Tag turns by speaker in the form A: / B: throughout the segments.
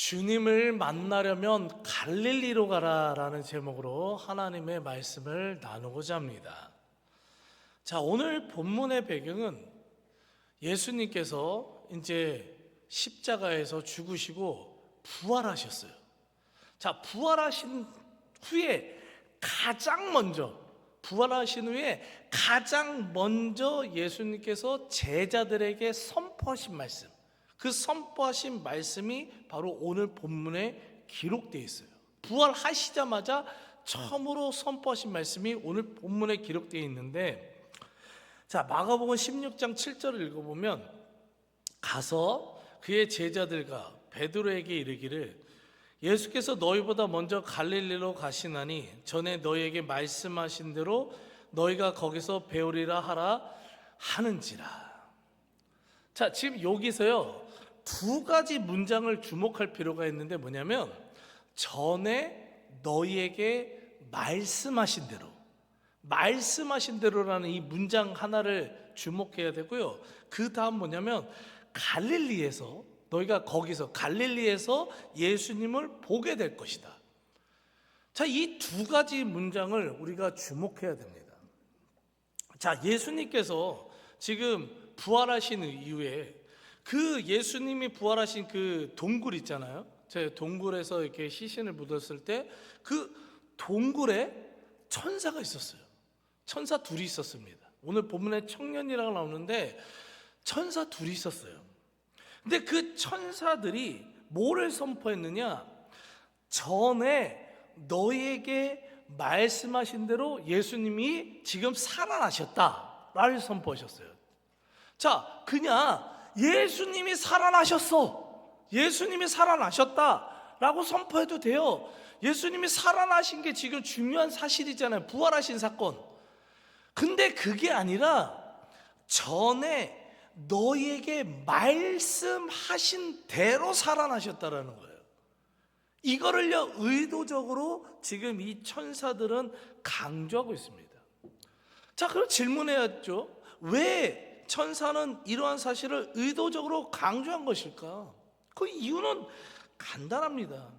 A: 주님을 만나려면 갈릴리로 가라라는 제목으로 하나님의 말씀을 나누고자 합니다. 자, 오늘 본문의 배경은 예수님께서 이제 십자가에서 죽으시고 부활하셨어요. 자, 부활하신 후에 가장 먼저 예수님께서 제자들에게 선포하신 말씀, 그 선포하신 말씀이 바로 오늘 본문에 기록되어 있어요. 부활하시자마자 처음으로 선포하신 말씀이 오늘 본문에 기록되어 있는데, 자, 마가복음 16장 7절을 읽어보면, 가서 그의 제자들과 베드로에게 이르기를 예수께서 너희보다 먼저 갈릴리로 가시나니 전에 너희에게 말씀하신 대로 너희가 거기서 배우리라 하라 하는지라. 자, 지금 여기서요 두 가지 문장을 주목할 필요가 있는데, 뭐냐면 전에 너희에게 말씀하신 대로라는 이 문장 하나를 주목해야 되고요. 그 다음 뭐냐면 너희가 거기서 갈릴리에서 예수님을 보게 될 것이다. 자, 이 두 가지 문장을 우리가 주목해야 됩니다. 자, 예수님께서 지금 부활하신 이후에 그 예수님이 부활하신 그 동굴 있잖아요. 제 동굴에서 이렇게 시신을 묻었을 때 그 동굴에 천사가 있었어요. 천사 둘이 있었습니다. 오늘 본문에 청년이라고 나오는데 천사 둘이 있었어요. 근데 그 천사들이 뭐를 선포했느냐? 전에 너희에게 말씀하신 대로 예수님이 지금 살아나셨다라를 선포하셨어요. 자, 그냥 예수님이 살아나셨다라고 선포해도 돼요. 예수님이 살아나신 게 지금 중요한 사실이잖아요. 부활하신 사건. 근데 그게 아니라 전에 너희에게 말씀하신 대로 살아나셨다라는 거예요. 이거를요 의도적으로 지금 이 천사들은 강조하고 있습니다. 자, 그럼 질문해야죠. 왜 천사는 이러한 사실을 의도적으로 강조한 것일까? 그 이유는 간단합니다.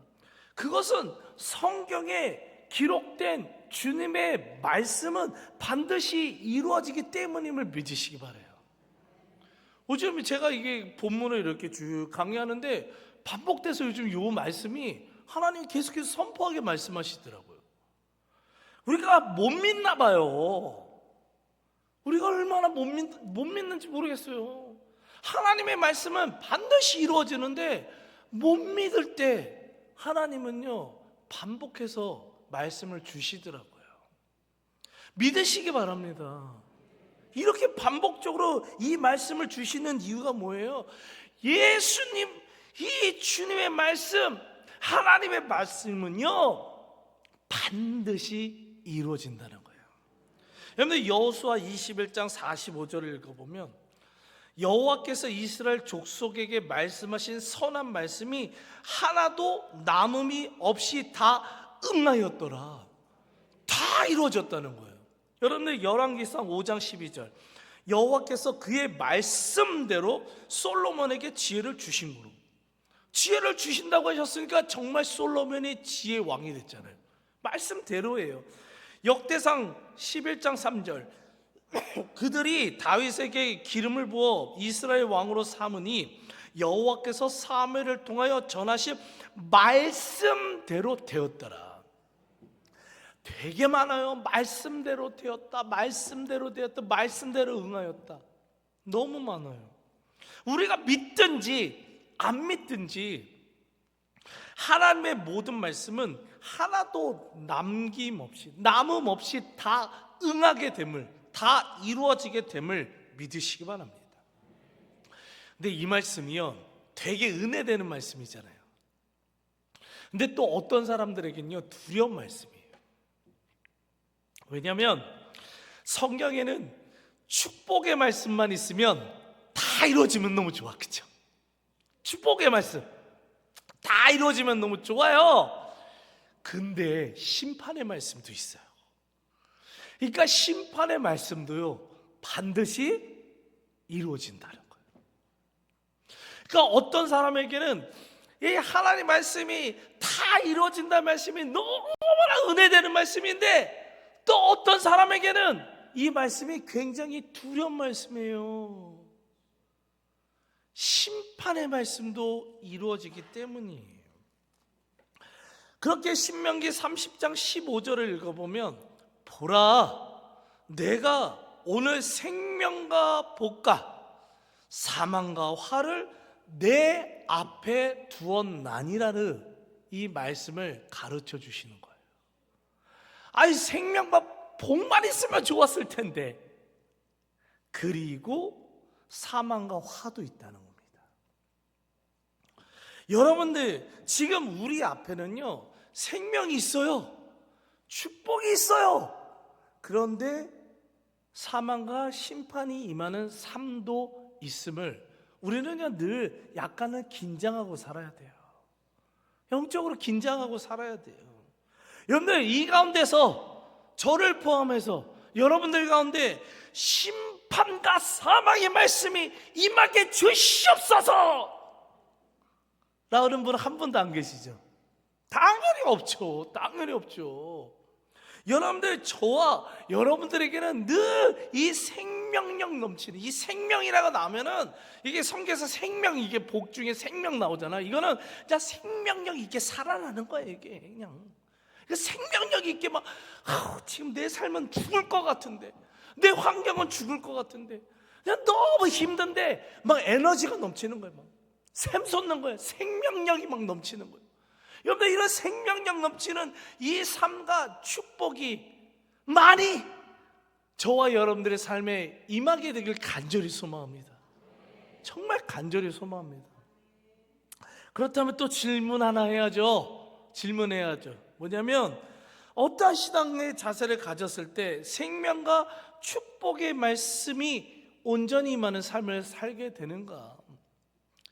A: 그것은 성경에 기록된 주님의 말씀은 반드시 이루어지기 때문임을 믿으시기 바라요. 요즘 제가 이게 본문을 이렇게 쭉 강의하는데 반복돼서 요즘 이 말씀이 하나님이 계속해서 선포하게 말씀하시더라고요. 우리가 못 믿나 봐요. 우리가 얼마나 못 믿는지 모르겠어요. 하나님의 말씀은 반드시 이루어지는데 못 믿을 때 하나님은요 반복해서 말씀을 주시더라고요. 믿으시기 바랍니다. 이렇게 반복적으로 이 말씀을 주시는 이유가 뭐예요? 예수님, 이 주님의 말씀, 하나님의 말씀은요 반드시 이루어진다는 거예요. 여러분들 여호수아 21장 45절을 읽어보면 여호와께서 이스라엘 족속에게 말씀하신 선한 말씀이 하나도 남음이 없이 다 응하였더라. 다 이루어졌다는 거예요. 여러분들 열왕기상 5장 12절 여호와께서 그의 말씀대로 솔로몬에게 지혜를 주신 거로, 지혜를 주신다고 하셨으니까 정말 솔로몬이 지혜의 왕이 됐잖아요. 말씀대로예요. 역대상 11장 3절 그들이 다윗에게 기름을 부어 이스라엘 왕으로 삼으니 여호와께서 사무엘을 통하여 전하신 말씀대로 되었더라. 되게 많아요. 말씀대로 되었다, 말씀대로 응하였다. 너무 많아요. 우리가 믿든지 안 믿든지 하나님의 모든 말씀은 하나도 남음 없이 다 응하게 됨을, 다 이루어지게 됨을 믿으시기 바랍니다. 근데 이 말씀이요 되게 은혜되는 말씀이잖아요. 근데 또 어떤 사람들에게는요 두려운 말씀이에요. 왜냐하면 성경에는 축복의 말씀만 있으면 다 이루어지면 너무 좋아, 그렇죠? 축복의 말씀 다 이루어지면 너무 좋아요. 근데 심판의 말씀도 있어요. 그러니까 심판의 말씀도요 반드시 이루어진다는 거예요. 그러니까 어떤 사람에게는 이 하나님 말씀이 다 이루어진다는 말씀이 너무나 은혜되는 말씀인데, 또 어떤 사람에게는 이 말씀이 굉장히 두려운 말씀이에요. 심판의 말씀도 이루어지기 때문이에요. 그렇게 신명기 30장 15절을 읽어보면, 보라, 내가 오늘 생명과 복과 사망과 화를 내 앞에 두었나니라는 이 말씀을 가르쳐 주시는 거예요. 아니, 생명과 복만 있으면 좋았을 텐데, 그리고 사망과 화도 있다는 겁니다. 여러분들, 지금 우리 앞에는요, 생명이 있어요. 축복이 있어요. 그런데 사망과 심판이 임하는 삶도 있음을 우리는 늘 약간은 긴장하고 살아야 돼요. 영적으로 긴장하고 살아야 돼요. 여러분들, 이 가운데서 저를 포함해서 여러분들 가운데 심판과 사망의 말씀이 임하게 주시옵소서 라는 분 한 분도 안 계시죠? 당연히 없죠. 당연히 없죠. 여러분들, 저와 여러분들에게는 늘 이 생명력 넘치는, 이 생명이라고 나오면은 이게 성경에서 생명, 이게 복 중에 생명 나오잖아. 이거는 그냥 생명력 있게 살아나는 거예요. 이게 그냥 생명력 있게 막 지금 내 삶은 죽을 것 같은데, 내 환경은 죽을 것 같은데, 그냥 너무 힘든데 막 에너지가 넘치는 거예요. 막 샘솟는 거예요. 생명력이 막 넘치는 거예요. 여러분들, 이런 생명력 넘치는 이 삶과 축복이 많이 저와 여러분들의 삶에 임하게 되길 간절히 소망합니다. 정말 간절히 소망합니다. 그렇다면 또 질문 하나 해야죠. 질문해야죠. 뭐냐면, 어떠한 신앙의 자세를 가졌을 때 생명과 축복의 말씀이 온전히 임하는 삶을 살게 되는가?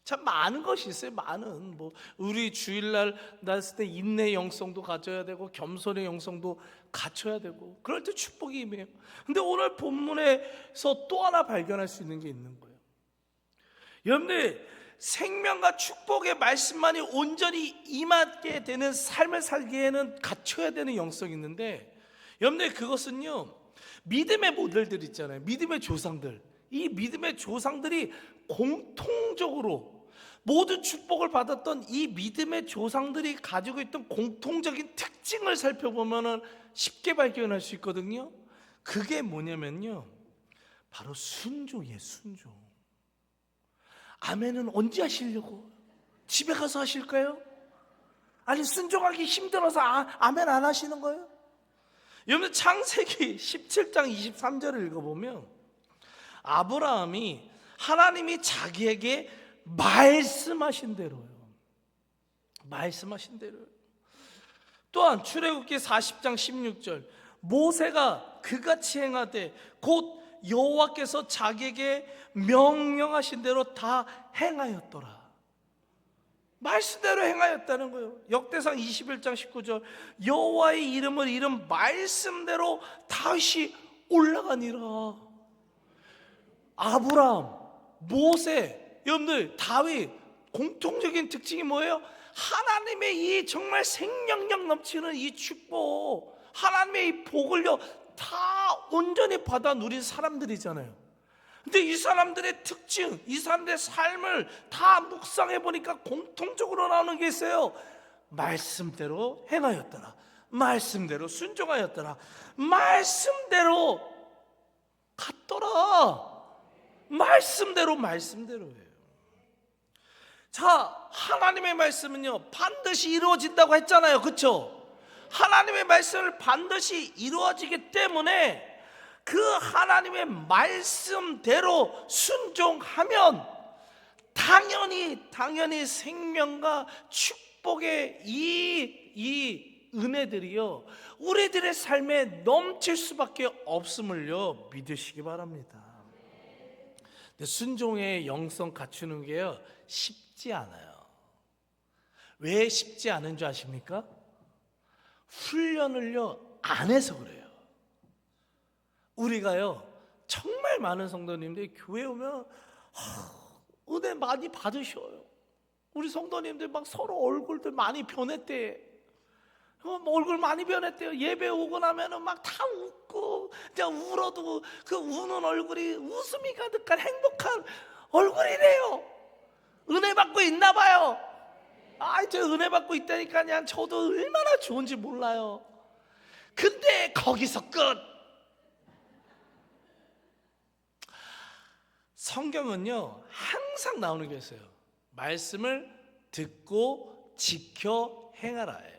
A: 참 많은 것이 있어요. 많은 우리 주일날 났을 때 인내 영성도 가져야 되고, 겸손의 영성도 갖춰야 되고, 그럴 때 축복이 임해요. 근데 오늘 본문에서 또 하나 발견할 수 있는 게 있는 거예요. 여러분들, 생명과 축복의 말씀만이 온전히 임하게 되는 삶을 살기에는 갖춰야 되는 영성이 있는데, 여러분들, 그것은요, 믿음의 모델들 있잖아요. 믿음의 조상들. 이 믿음의 조상들이 공통적으로 모두 축복을 받았던 이 믿음의 조상들이 가지고 있던 공통적인 특징을 살펴보면 쉽게 발견할 수 있거든요. 그게 뭐냐면요, 바로 순종이에요. 순종. 아멘은 언제 하시려고? 집에 가서 하실까요? 아니, 순종하기 힘들어서 아멘 안 하시는 거예요? 여러분, 창세기 17장 23절을 읽어보면, 아브라함이 하나님이 자기에게 말씀하신 대로요. 말씀하신 대로요. 또한 출애굽기 40장 16절, 모세가 그같이 행하되 곧 여호와께서 자기에게 명령하신 대로 다 행하였더라. 말씀대로 행하였다는 거예요. 역대상 21장 19절, 여호와의 이름을 이름 말씀대로 다시 올라가니라. 아브라함, 모세, 여러분들, 다윗, 공통적인 특징이 뭐예요? 하나님의 이 정말 생명력 넘치는 이 축복, 하나님의 이 복을요 다 온전히 받아 누린 사람들이잖아요. 근데 이 사람들의 특징, 이 사람들의 삶을 다 묵상해 보니까 공통적으로 나오는 게 있어요. 말씀대로 행하였더라. 말씀대로 순종하였더라. 말씀대로 갔더라. 말씀대로예요. 자, 하나님의 말씀은요 반드시 이루어진다고 했잖아요. 그렇죠? 하나님의 말씀을 반드시 이루어지기 때문에 그 하나님의 말씀대로 순종하면 당연히 생명과 축복의 이 은혜들이요 우리들의 삶에 넘칠 수밖에 없음을요 믿으시기 바랍니다. 근데 순종의 영성 갖추는 게요 쉽지 않아요. 왜 쉽지 않은 줄 아십니까? 훈련을요 안 해서 그래요. 우리가요 정말 많은 성도님들이 교회 오면 은혜 많이 받으셔요. 우리 성도님들 막 서로 얼굴들 많이 변했대. 얼굴 많이 변했대요. 예배 오고 나면은 막 다 웃고, 그냥 울어도 그 우는 얼굴이 웃음이 가득한 행복한 얼굴이래요. 은혜 받고 있나 봐요. 저 은혜 받고 있다니까 그냥 저도 얼마나 좋은지 몰라요. 근데 거기서 끝. 성경은요 항상 나오는 게 있어요. 말씀을 듣고 지켜 행하라예요.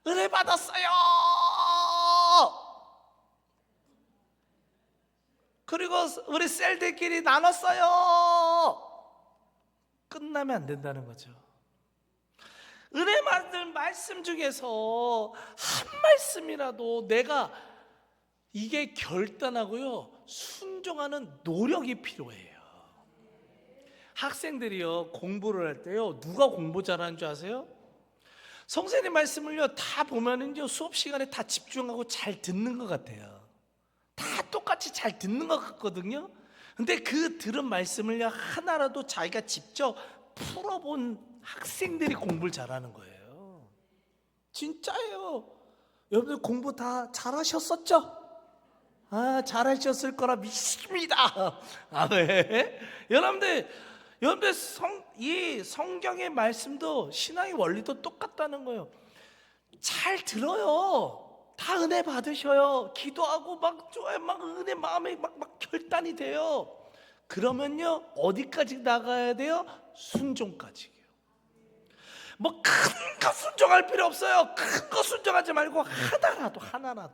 A: 은혜 받았어요. 그리고 우리 셀들끼리 나눴어요. 끝나면 안 된다는 거죠. 은혜 받은 말씀 중에서 한 말씀이라도 내가 이게 결단하고요 순종하는 노력이 필요해요. 학생들이요 공부를 할 때요 누가 공부 잘하는 줄 아세요? 선생님 말씀을요 다 보면은요 수업 시간에 다 집중하고 잘 듣는 것 같아요. 다 똑같이 잘 듣는 것 같거든요. 근데 그 들은 말씀을요 하나라도 자기가 직접 풀어본 학생들이 공부를 잘하는 거예요. 진짜예요. 여러분들 공부 다 잘하셨었죠? 잘하셨을 거라 믿습니다. 네. 여러분들 이 성경의 말씀도 신앙의 원리도 똑같다는 거예요. 잘 들어요. 다 은혜 받으셔요. 기도하고 막 은혜 마음에 막 결단이 돼요. 그러면요 어디까지 나가야 돼요? 순종까지요. 뭐 큰 거 순종할 필요 없어요. 큰 거 순종하지 말고 하나라도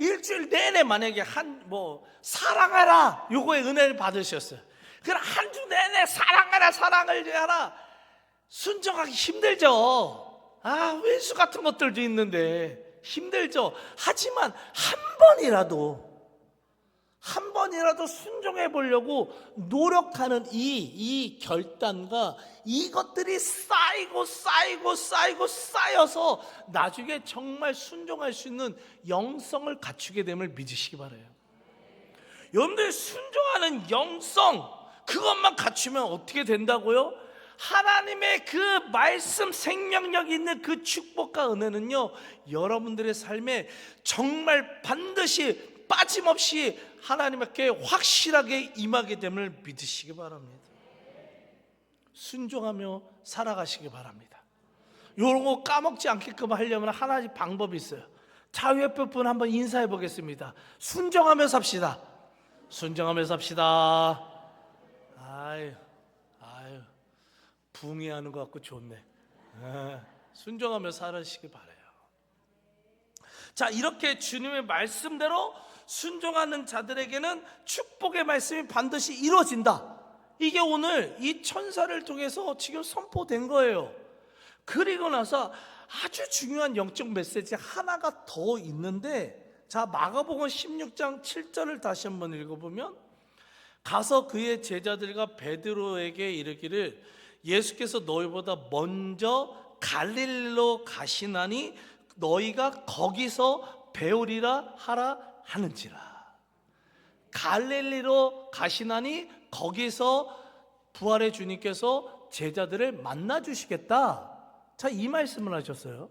A: 일주일 내내 만약에 사랑하라 요거에 은혜를 받으셨어요. 그럼 한 주 내내 사랑하라 사랑을 하라 순종하기 힘들죠. 왼수 같은 것들도 있는데 힘들죠. 하지만 한 번이라도 순종해 보려고 노력하는 이 결단과 이것들이 쌓여서 나중에 정말 순종할 수 있는 영성을 갖추게 됨을 믿으시기 바라요. 여러분들 순종하는 영성 그것만 갖추면 어떻게 된다고요? 하나님의 그 말씀 생명력 있는 그 축복과 은혜는요 여러분들의 삶에 정말 반드시 빠짐없이 하나님께 확실하게 임하게 됨을 믿으시기 바랍니다. 순종하며 살아가시기 바랍니다. 이런 거 까먹지 않게끔 하려면 하나의 방법이 있어요. 자, 옆에 분 한번 인사해 보겠습니다. 순종하며 삽시다. 순종하며 삽시다. 아유 붕해하는 것 같고 좋네. 순종하며 살아시기 바라요. 자, 이렇게 주님의 말씀대로 순종하는 자들에게는 축복의 말씀이 반드시 이루어진다. 이게 오늘 이 천사를 통해서 지금 선포된 거예요. 그리고 나서 아주 중요한 영적 메시지 하나가 더 있는데, 자, 마가복음 16장 7절을 다시 한번 읽어보면, 가서 그의 제자들과 베드로에게 이르기를 예수께서 너희보다 먼저 갈릴리로 가시나니 너희가 거기서 배우리라 하라 하는지라. 갈릴리로 가시나니 거기서 부활의 주님께서 제자들을 만나 주시겠다. 자, 이 말씀을 하셨어요.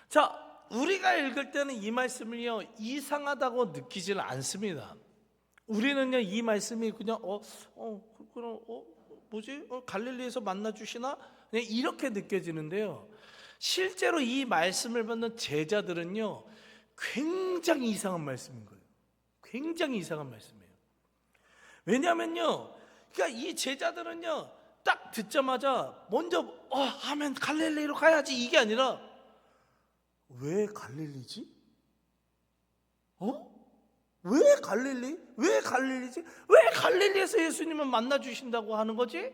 A: 자, 우리가 읽을 때는 이 말씀을요 이상하다고 느끼지는 않습니다. 우리는요 이 말씀이 그냥 갈릴리에서 만나 주시나 그냥 이렇게 느껴지는데요. 실제로 이 말씀을 받는 제자들은요 굉장히 이상한 말씀인 거예요. 굉장히 이상한 말씀이에요. 왜냐하면요, 그러니까 이 제자들은요 딱 듣자마자 먼저 아멘 갈릴리로 가야지 이게 아니라 왜 갈릴리지? 왜 갈릴리? 왜 갈릴리지? 왜 갈릴리에서 예수님을 만나 주신다고 하는 거지?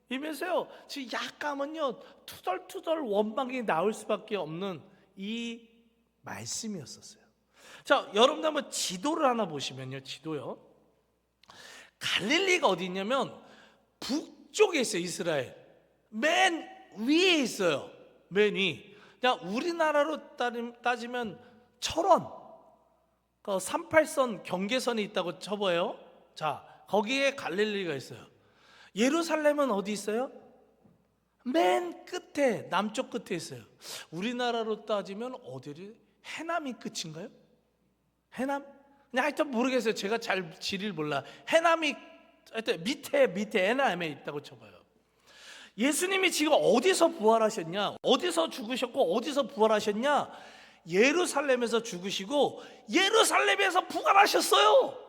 A: 이면서요 지금 약간은요 투덜투덜 원망이 나올 수밖에 없는 이 말씀이었었어요. 자, 여러분 한번 지도를 하나 보시면요, 지도요. 갈릴리가 어디 있냐면 북쪽에 있어요. 이스라엘 맨 위에 있어요. 맨 위. 그냥 우리나라로 따지면 철원 38선 경계선이 있다고 쳐봐요. 자, 거기에 갈릴리가 있어요. 예루살렘은 어디 있어요? 맨 끝에, 남쪽 끝에 있어요. 우리나라로 따지면 어디를, 해남이 끝인가요? 해남? 그냥 하여튼 모르겠어요. 제가 잘 지리를 몰라. 해남이 하여튼 밑에 해남에 있다고 쳐봐요. 예수님이 지금 어디서 부활하셨냐? 어디서 죽으셨고 어디서 부활하셨냐? 예루살렘에서 죽으시고 예루살렘에서 부활하셨어요.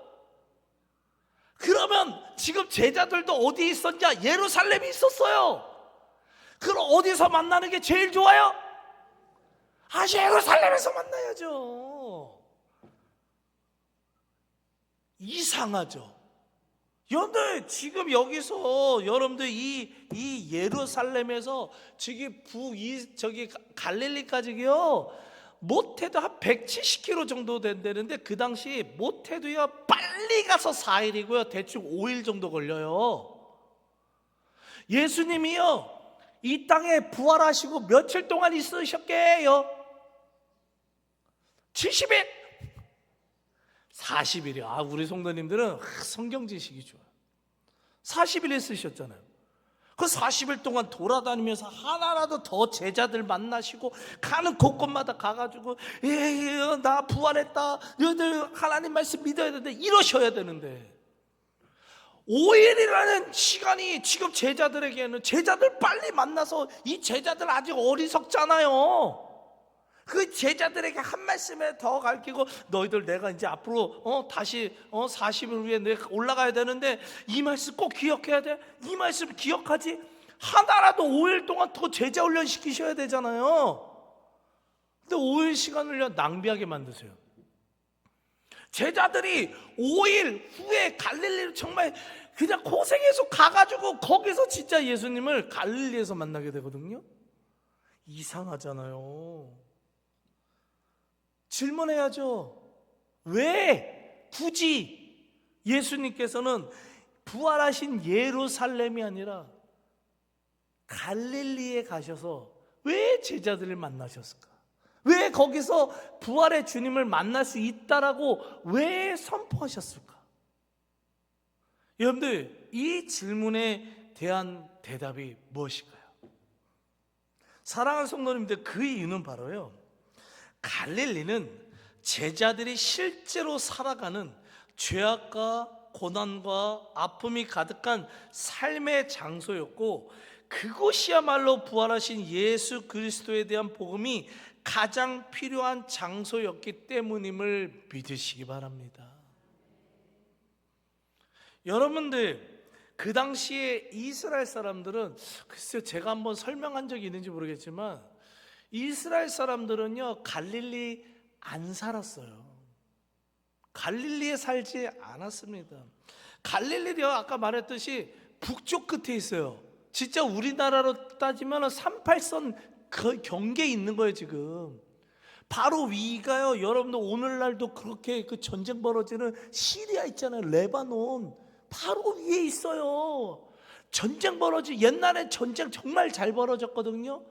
A: 그러면 지금 제자들도 어디에 있었냐? 예루살렘에 있었어요. 그럼 어디서 만나는 게 제일 좋아요? 예루살렘에서 만나야죠. 이상하죠. 그런데 지금 여기서 여러분들 이 예루살렘에서 저기 갈릴리까지요, 못해도 한 170km 정도 된다는데 그 당시 못해도요 빨리 가서 4일이고요 대충 5일 정도 걸려요. 예수님이요 이 땅에 부활하시고 며칠 동안 있으셨게요? 70일? 40일이요. 우리 성도님들은 성경 지식이 좋아요. 40일 있으셨잖아요. 그 40일 동안 돌아다니면서 하나라도 더 제자들 만나시고 가는 곳곳마다 가가지고 나 부활했다, 너희들 하나님 말씀 믿어야 되는데 이러셔야 되는데 5일이라는 시간이 지금 제자들에게는, 제자들 빨리 만나서, 이 제자들 아직 어리석잖아요. 그 제자들에게 한 말씀에 더 가르치고 너희들 내가 이제 앞으로 다시 40일 후에 내가 올라가야 되는데 이 말씀 꼭 기억해야 돼. 이 말씀 기억하지. 하나라도 5일 동안 더 제자 훈련 시키셔야 되잖아요. 근데 5일 시간을 낭비하게 만드세요. 제자들이 5일 후에 갈릴리로 정말 그냥 고생해서 가가지고 거기서 진짜 예수님을 갈릴리에서 만나게 되거든요. 이상하잖아요. 질문해야죠. 왜 굳이 예수님께서는 부활하신 예루살렘이 아니라 갈릴리에 가셔서 왜 제자들을 만나셨을까? 왜 거기서 부활의 주님을 만날 수 있다라고 왜 선포하셨을까? 여러분들, 이 질문에 대한 대답이 무엇일까요? 사랑하는 성도님들, 그 이유는 바로요, 갈릴리는 제자들이 실제로 살아가는 죄악과 고난과 아픔이 가득한 삶의 장소였고, 그곳이야말로 부활하신 예수 그리스도에 대한 복음이 가장 필요한 장소였기 때문임을 믿으시기 바랍니다. 여러분들, 그 당시에 이스라엘 사람들은, 글쎄요, 제가 한번 설명한 적이 있는지 모르겠지만 이스라엘 사람들은요 갈릴리 안 살았어요. 갈릴리에 살지 않았습니다. 갈릴리요, 아까 말했듯이 북쪽 끝에 있어요. 진짜 우리나라로 따지면 38선 그 경계에 있는 거예요. 지금 바로 위가요, 여러분들 오늘날도 그렇게 그 전쟁 벌어지는 시리아 있잖아요, 레바논 바로 위에 있어요. 전쟁 옛날엔 전쟁 정말 잘 벌어졌거든요.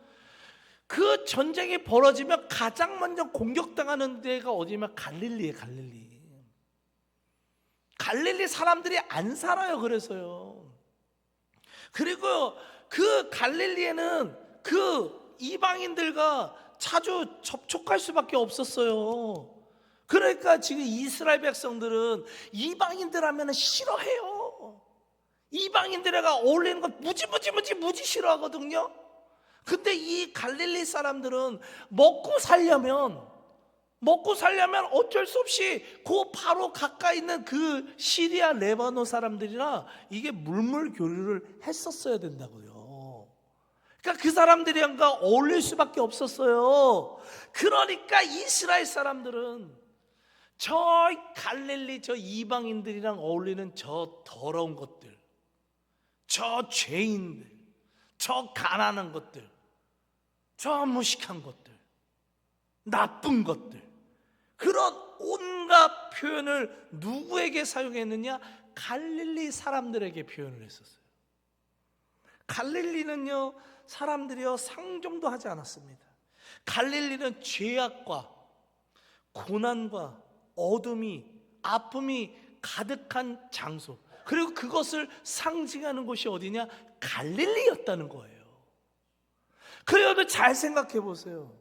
A: 그 전쟁이 벌어지면 가장 먼저 공격당하는 데가 어디냐면 갈릴리에 갈릴리 사람들이 안 살아요. 그래서요. 그리고 그 갈릴리에는 그 이방인들과 자주 접촉할 수밖에 없었어요. 그러니까 지금 이스라엘 백성들은 이방인들 하면 싫어해요. 이방인들과 어울리는 거 무지 싫어하거든요. 근데 이 갈릴리 사람들은 먹고 살려면 어쩔 수 없이 그 바로 가까이 있는 그 시리아 레바논 사람들이랑 이게 물물 교류를 했었어야 된다고요. 그러니까 그 사람들이랑가 어울릴 수밖에 없었어요. 그러니까 이스라엘 사람들은 저 갈릴리 저 이방인들이랑 어울리는 저 더러운 것들, 저 죄인들, 저 가난한 것들, 저 무식한 것들, 나쁜 것들, 그런 온갖 표현을 누구에게 사용했느냐? 갈릴리 사람들에게 표현을 했었어요. 갈릴리는요, 사람들이요 상종도 하지 않았습니다. 갈릴리는 죄악과 고난과 어둠이, 아픔이 가득한 장소, 그리고 그것을 상징하는 곳이 어디냐? 갈릴리였다는 거예요. 그래도 잘 생각해 보세요.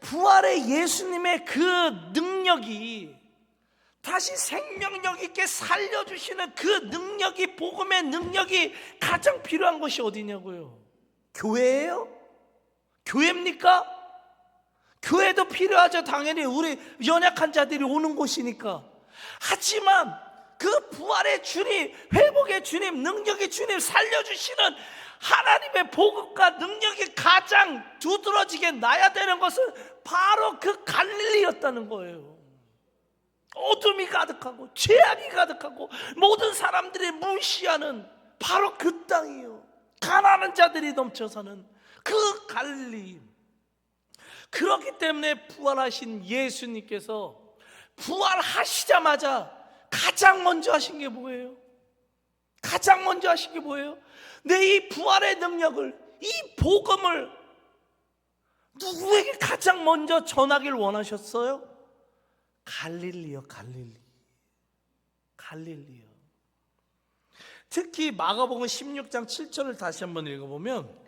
A: 부활의 예수님의 그 능력이 다시 생명력 있게 살려주시는 그 능력이, 복음의 능력이 가장 필요한 것이 어디냐고요? 교회예요? 교회입니까? 교회도 필요하죠. 당연히 우리 연약한 자들이 오는 곳이니까. 하지만 그 부활의 주님, 회복의 주님, 능력의 주님, 살려주시는 하나님의 복음과 능력이 가장 두드러지게 나야 되는 것은 바로 그 갈릴리였다는 거예요. 어둠이 가득하고 죄악이 가득하고 모든 사람들이 무시하는 바로 그 땅이요, 가난한 자들이 넘쳐 사는 그 갈릴리. 그렇기 때문에 부활하신 예수님께서 부활하시자마자 가장 먼저 하신 게 뭐예요? 가장 먼저 하신 게 뭐예요? 내 이 부활의 능력을, 이 복음을 누구에게 가장 먼저 전하길 원하셨어요? 갈릴리요, 갈릴리요. 특히 마가복음 16장 7절을 다시 한번 읽어보면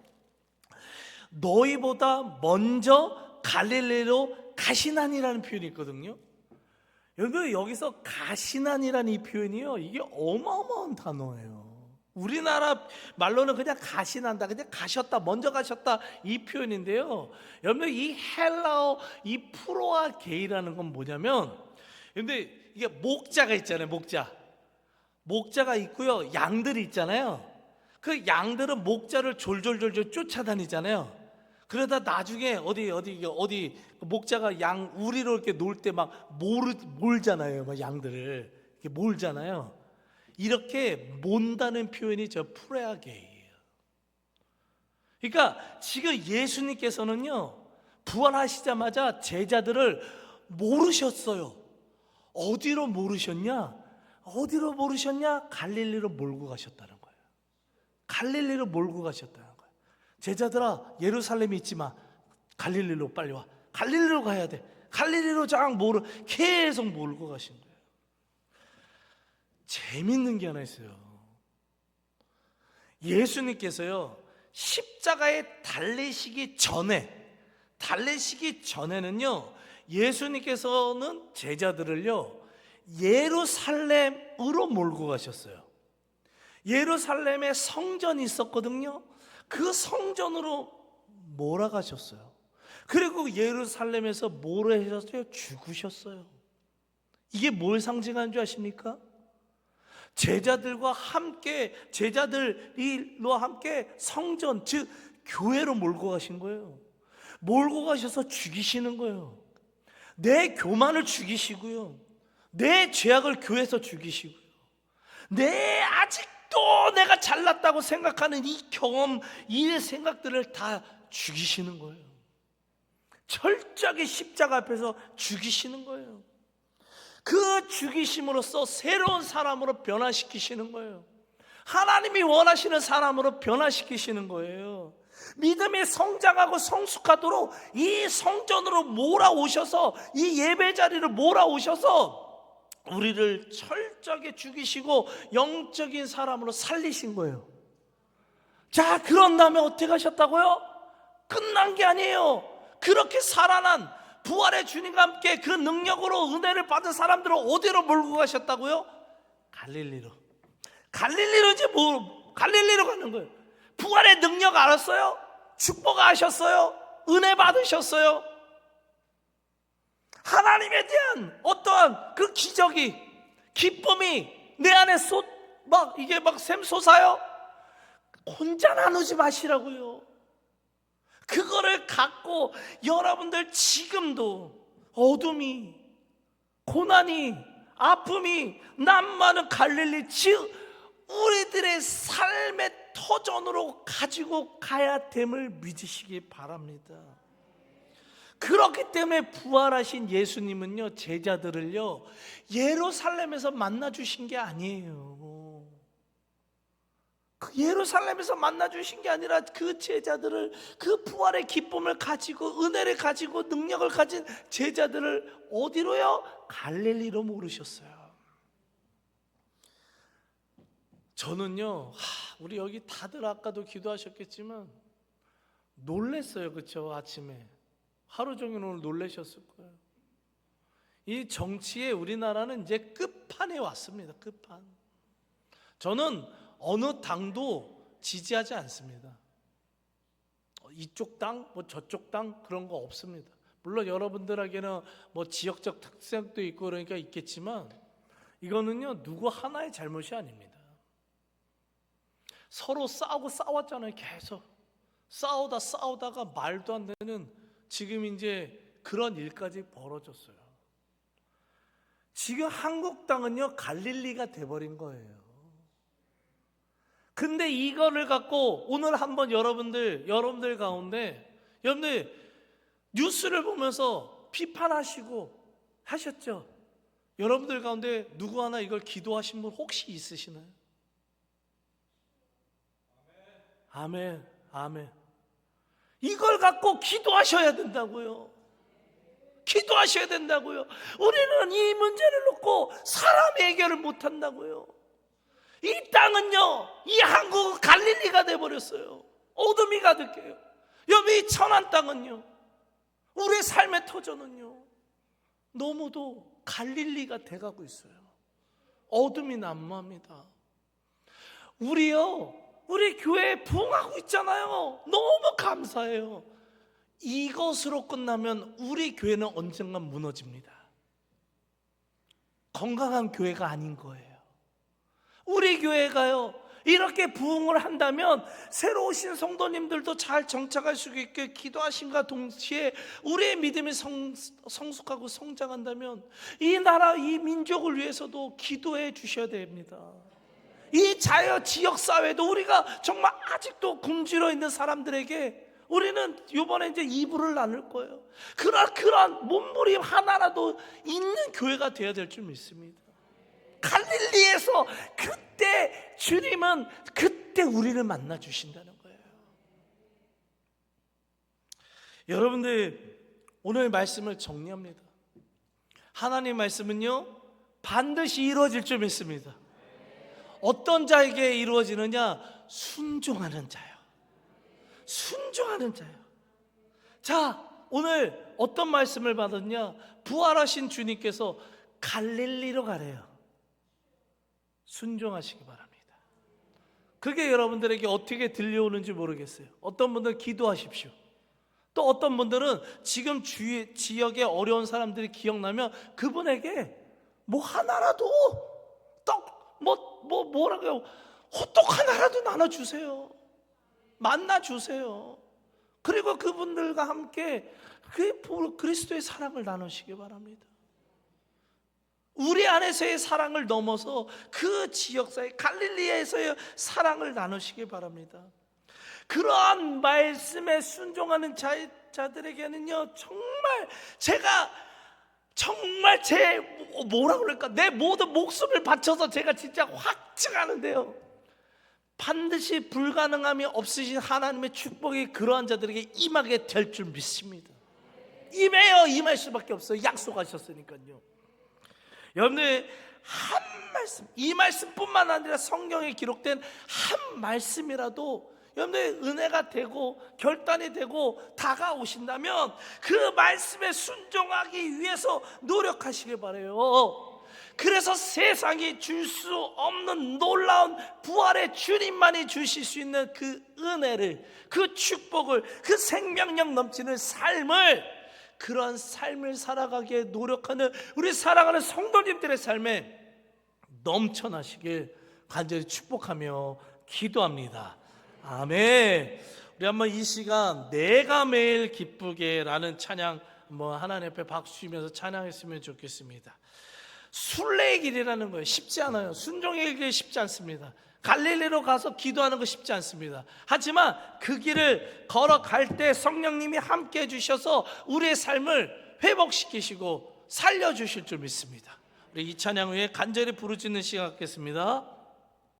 A: 너희보다 먼저 갈릴리로 가시나니라는 표현이 있거든요. 여러분, 여기서 가시나니라는 이 표현이요, 이게 어마어마한 단어예요. 우리나라 말로는 그냥 가시난다, 그냥 가셨다, 먼저 가셨다, 이 표현인데요. 여러분, 이 헬라어 이 프로아 게이라는 건 뭐냐면, 근데 이게 목자가 있잖아요. 목자가 있고요, 양들이 있잖아요. 그 양들은 목자를 졸졸졸 쫓아다니잖아요. 그러다 나중에 어디 목자가 양 우리로 이렇게 놀 때 막 몰잖아요. 막 양들을 이렇게 몰잖아요. 이렇게 몬다는 표현이 저 프레아게이예요. 그러니까 지금 예수님께서는요, 부활하시자마자 제자들을 모르셨어요. 어디로 모르셨냐? 갈릴리로 몰고 가셨다는 거예요. 갈릴리로 몰고 가셨다는 거예요. 제자들아, 예루살렘에 있지 마. 갈릴리로 빨리 와. 갈릴리로 가야 돼. 갈릴리로 계속 몰고 가신 거예요. 재밌는 게 하나 있어요. 예수님께서요, 십자가에 달리시기 전에는요, 예수님께서는 제자들을요, 예루살렘으로 몰고 가셨어요. 예루살렘에 성전이 있었거든요. 그 성전으로 몰아가셨어요. 그리고 예루살렘에서 뭐를 하셨어요? 죽으셨어요. 이게 뭘 상징하는 줄 아십니까? 제자들과 함께, 제자들로 함께 성전, 즉 교회로 몰고 가신 거예요. 몰고 가셔서 죽이시는 거예요. 내 교만을 죽이시고요, 내 죄악을 교회에서 죽이시고요, 내 아직도 내가 잘났다고 생각하는 이 경험, 이 생각들을 다 죽이시는 거예요. 철저하게 십자가 앞에서 죽이시는 거예요. 그 죽이심으로써 새로운 사람으로 변화시키시는 거예요. 하나님이 원하시는 사람으로 변화시키시는 거예요. 믿음이 성장하고 성숙하도록 이 성전으로 몰아오셔서, 이 예배 자리를 몰아오셔서 우리를 철저하게 죽이시고 영적인 사람으로 살리신 거예요. 자, 그런 다음에 어떻게 하셨다고요? 끝난 게 아니에요. 그렇게 살아난 부활의 주님과 함께 그 능력으로 은혜를 받은 사람들을 어디로 몰고 가셨다고요? 갈릴리로 이제 갈릴리로 가는 거예요. 부활의 능력 알았어요? 축복 아셨어요? 은혜 받으셨어요? 하나님에 대한 어떠한 그 기적이, 기쁨이 내 안에 이게 샘솟아요? 혼자 나누지 마시라고요. 그거를 갖고 여러분들 지금도 어둠이, 고난이, 아픔이 남많은 갈릴리, 즉 우리들의 삶의 터전으로 가지고 가야 됨을 믿으시기 바랍니다. 그렇기 때문에 부활하신 예수님은요, 제자들을요, 예루살렘에서 만나주신 게 아니에요. 예루살렘에서 만나주신 게 아니라 그 제자들을, 그 부활의 기쁨을 가지고, 은혜를 가지고, 능력을 가진 제자들을 어디로요? 갈릴리로 모르셨어요. 저는요, 우리 여기 다들 아까도 기도하셨겠지만 놀랬어요. 그렇죠? 아침에 하루 종일 오늘 놀라셨을 거예요. 이 정치에 우리나라는 이제 끝판에 왔습니다. 끝판. 저는 어느 당도 지지하지 않습니다. 이쪽 당, 뭐 저쪽 당 그런 거 없습니다. 물론 여러분들에게는 뭐 지역적 특색도 있고 그러니까 있겠지만 이거는요 누구 하나의 잘못이 아닙니다. 서로 싸우고 싸웠잖아요. 계속 싸우다가 말도 안 되는 지금 이제 그런 일까지 벌어졌어요. 지금 한국 땅은요 갈릴리가 돼버린 거예요. 근데 이거를 갖고 오늘 한번 여러분들 가운데 여러분들 뉴스를 보면서 비판하시고 하셨죠? 여러분들 가운데 누구 하나 이걸 기도하신 분 혹시 있으시나요? 아멘, 아멘. 이걸 갖고 기도하셔야 된다고요. 기도하셔야 된다고요. 우리는 이 문제를 놓고 사람 해결을 못 한다고요. 이 땅은요, 이 한국은 갈릴리가 돼버렸어요. 어둠이 가득해요. 여기 천안 땅은요, 우리의 삶의 터전은요, 너무도 갈릴리가 돼가고 있어요. 어둠이 난무합니다. 우리 교회에 부흥하고 있잖아요. 너무 감사해요. 이것으로 끝나면 우리 교회는 언젠가 무너집니다. 건강한 교회가 아닌 거예요. 우리 교회가요 이렇게 부흥을 한다면 새로 오신 성도님들도 잘 정착할 수 있게 기도하심과 동시에 우리의 믿음이 성숙하고 성장한다면 이 나라 이 민족을 위해서도 기도해 주셔야 됩니다. 이 지역사회도 우리가 정말 아직도 굶주려 있는 사람들에게 우리는 이번에 이제 이불을 나눌 거예요. 그런 몸부림 하나라도 있는 교회가 되어야 될 줄 믿습니다. 갈릴리에서 그때 주님은 그때 우리를 만나 주신다는 거예요. 여러분들 오늘 말씀을 정리합니다. 하나님 말씀은요 반드시 이루어질 줄 믿습니다. 어떤 자에게 이루어지느냐? 순종하는 자요. 순종하는 자요. 자, 오늘 어떤 말씀을 받았냐? 부활하신 주님께서 갈릴리로 가래요. 순종하시기 바랍니다. 그게 여러분들에게 어떻게 들려오는지 모르겠어요. 어떤 분들은 기도하십시오. 또 어떤 분들은 지금 지역에 어려운 사람들이 기억나면 그분에게 뭐 하나라도 뭐라고요? 호떡 하나라도 나눠주세요. 만나주세요. 그리고 그분들과 함께 그리스도의 사랑을 나누시기 바랍니다. 우리 안에서의 사랑을 넘어서 그 지역사회 갈릴리에서의 사랑을 나누시기 바랍니다. 그러한 말씀에 순종하는 자들에게는요 정말 뭐라 그럴까 내 모든 목숨을 바쳐서 제가 진짜 확증하는데요, 반드시 불가능함이 없으신 하나님의 축복이 그러한 자들에게 임하게 될 줄 믿습니다. 임할 수밖에 없어요. 약속하셨으니까요. 여러분들 한 말씀, 이 말씀뿐만 아니라 성경에 기록된 한 말씀이라도 여러분들 은혜가 되고 결단이 되고 다가오신다면 그 말씀에 순종하기 위해서 노력하시길 바라요. 그래서 세상이 줄 수 없는 놀라운 부활의 주님만이 주실 수 있는 그 은혜를, 그 축복을, 그 생명력 넘치는 삶을, 그러한 삶을 살아가기에 노력하는 우리 사랑하는 성도님들의 삶에 넘쳐나시길 간절히 축복하며 기도합니다. 아멘. 우리 한번 이 시간 내가 매일 기쁘게라는 찬양 한번 하나님 앞에 박수 치면서 찬양했으면 좋겠습니다. 순례의 길이라는 거예요. 쉽지 않아요. 순종의 길이 쉽지 않습니다. 갈릴리로 가서 기도하는 거 쉽지 않습니다. 하지만 그 길을 걸어갈 때 성령님이 함께 해주셔서 우리의 삶을 회복시키시고 살려주실 줄 믿습니다. 우리 이 찬양 후에 간절히 부르짖는 시간 갖겠습니다.